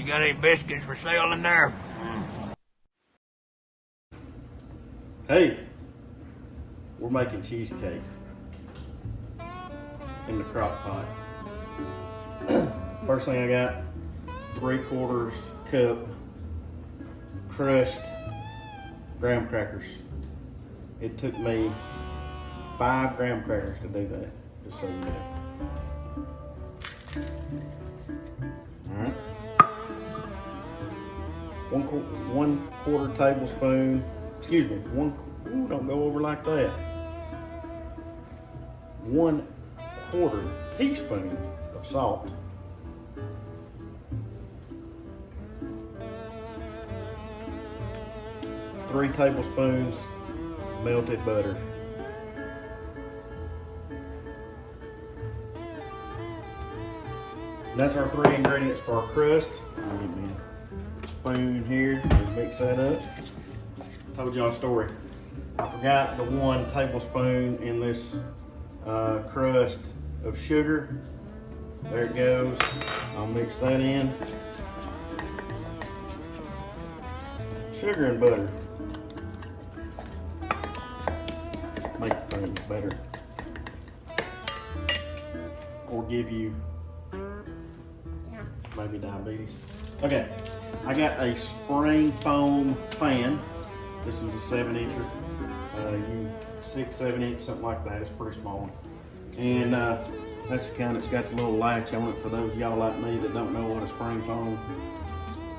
got any biscuits for sale in there? Hey, we're making cheesecake in the crock pot. First thing I got, 3/4 cup crushed graham crackers. It took me 5 graham crackers to do that, just so you know. All right. 1/4 tablespoon. Excuse me. Don't go over like that. 1/4 teaspoon of salt. 3 tablespoons melted butter. And that's our 3 ingredients for our crust. I'll give me a spoon here and mix that up. Told y'all a story. I forgot the 1 tablespoon in this crust of sugar. There it goes. I'll mix that in. Sugar and butter. Make things better. Or give you maybe diabetes. Okay, I got a spring foam fan. This is a 7-incher. 6, 7 inch, something like that. It's pretty small. And that's the kind that's got the little latch on it for those of y'all like me that don't know what a spring foam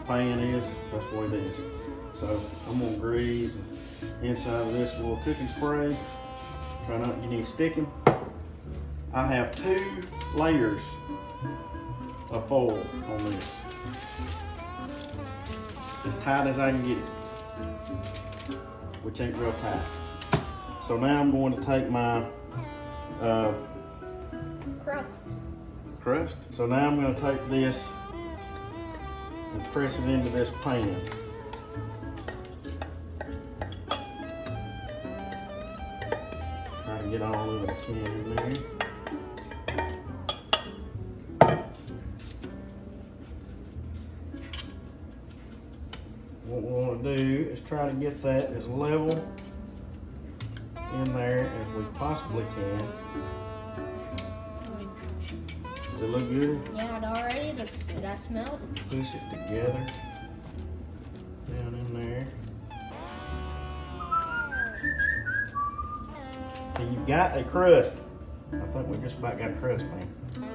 pan is. That's what it is. So I'm gonna grease inside of this little cooking spray. Try not to get any sticking. I have 2 layers of foil on this. As tight as I can get it, which ain't real tight. So now I'm going to take my crust. So now I'm going to take this and press it into this pan. Try to get all of it I can in there. What we want to do is try to get that as level in there as we possibly can. Does it look good? Yeah, it already looks good. I smelled it. Push it together down in there. And you've got a crust. I think we just about got a crust, man. How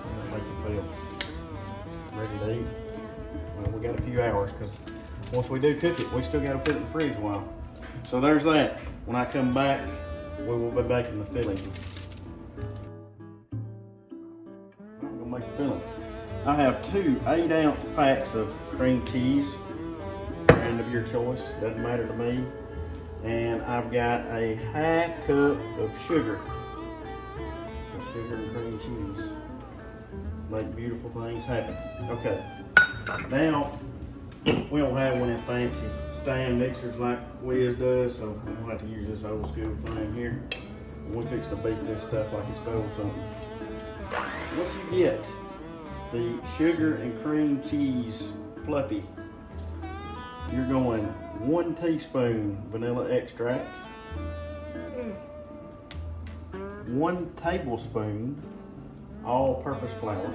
does that make you feel? Ready to eat? Well, we got a few hours because once we do cook it, we still got to put it in the fridge a while. So there's that. When I come back, we will be making the filling. I'm gonna make the filling. I have 2 8-ounce packs of cream cheese, brand of your choice, doesn't matter to me. And I've got a 1/2 cup of sugar. Sugar and cream cheese make beautiful things happen. Okay. Now, we don't have one of them fancy stand mixers like Wiz does, so I'm gonna have to use this old school thing here. We're fixing to beat this stuff like it's gold something. Once you get the sugar and cream cheese fluffy, you're going 1 teaspoon vanilla extract, 1 tablespoon all-purpose flour,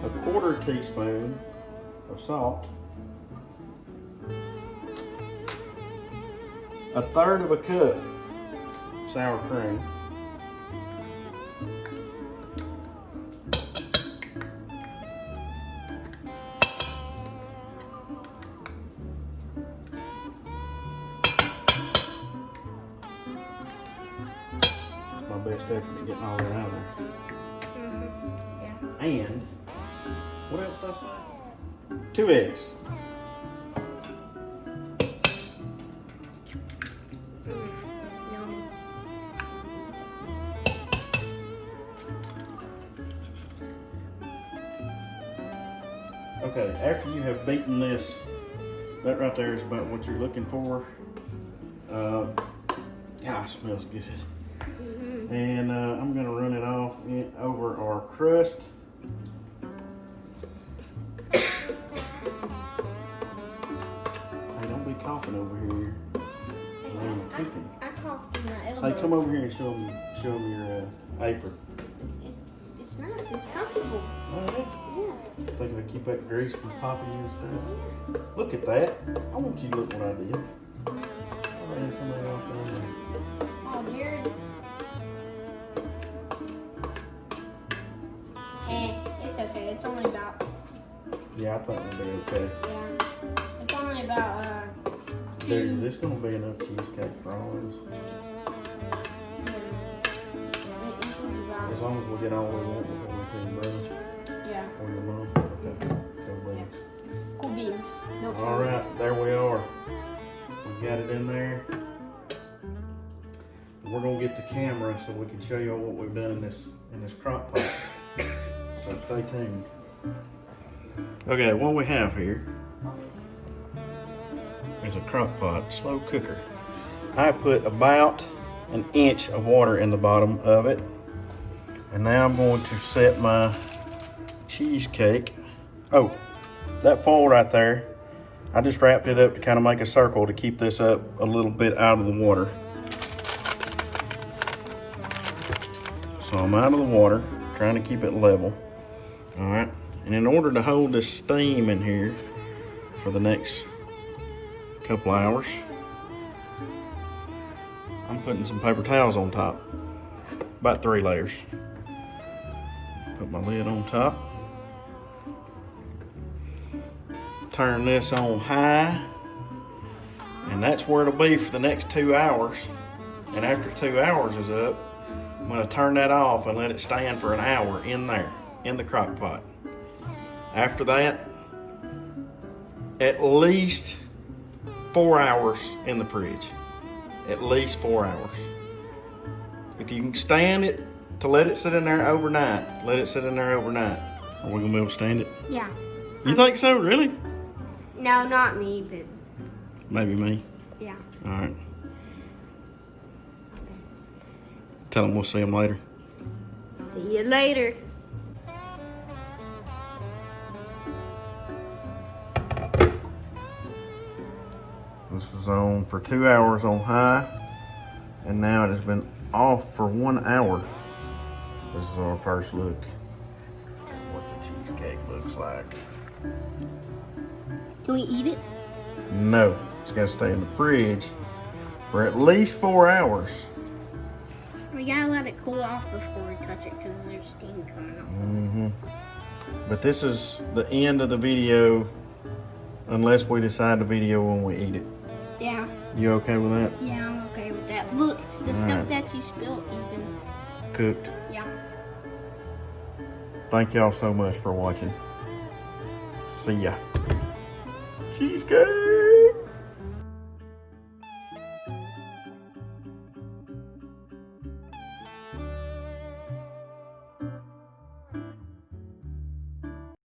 1/4 teaspoon of salt, 1/3 cup sour cream, that's my best effort at getting all that out of there. Yeah. And what else did I say? 2 eggs. Yummy. Okay, after you have beaten this, that right there is about what you're looking for. It smells good. And I'm gonna run it off over for our crust. Hey, don't be coughing over here. I'm cooking. I coughed in my elbow. Hey, come over here and show them your apron. It's nice. It's comfortable. All right. Yeah. Think I keep that grease from popping you and stuff. Look at that. I want you to look what I did. I ran somebody off down there. Oh, Jared. It's okay. It's only about. Yeah, I thought it'd be okay. Yeah. It's only about Dude, 2. is this gonna be enough cheesecake for all of us? As long as we get all we want before we tell your brother Yeah. or your mom. Okay. Go beans. Cool beans. No All problem. right, there we are. We got it in there. We're gonna get the camera so we can show you what we've done in this crock pot. So stay tuned. Okay, what we have here is a crock pot slow cooker. I put about an inch of water in the bottom of it. And now I'm going to set my cheesecake. Oh, that foil right there, I just wrapped it up to kind of make a circle to keep this up a little bit out of the water. So I'm out of the water, trying to keep it level. All right, and in order to hold this steam in here for the next couple hours, I'm putting some paper towels on top, about 3 layers. Put my lid on top. Turn this on high. And that's where it'll be for the next 2 hours. And after 2 hours is up, I'm gonna turn that off and let it stand for an hour in there, in the crock pot. After that, at least 4 hours in the fridge. At least 4 hours. If you can stand it, to let it sit in there overnight. Let it sit in there overnight. Are we gonna be able to stand it? Yeah. You think so, really? No, not me, but Maybe me. yeah. All right. Tell them we'll see them later. See you later. This was on for 2 hours on high, and now it has been off for 1 hour. This is our first look at what the cheesecake looks like. Can we eat it? No, it's got to stay in the fridge for at least 4 hours. We gotta let it cool off before we touch it because there's steam coming off. Mm-hmm. But this is the end of the video unless we decide to video when we eat it. Yeah. You okay with that? Yeah, I'm okay with that. Look, the All stuff right. that you spilled even. Cooked. Yeah. Thank y'all so much for watching. See ya. Cheesecake!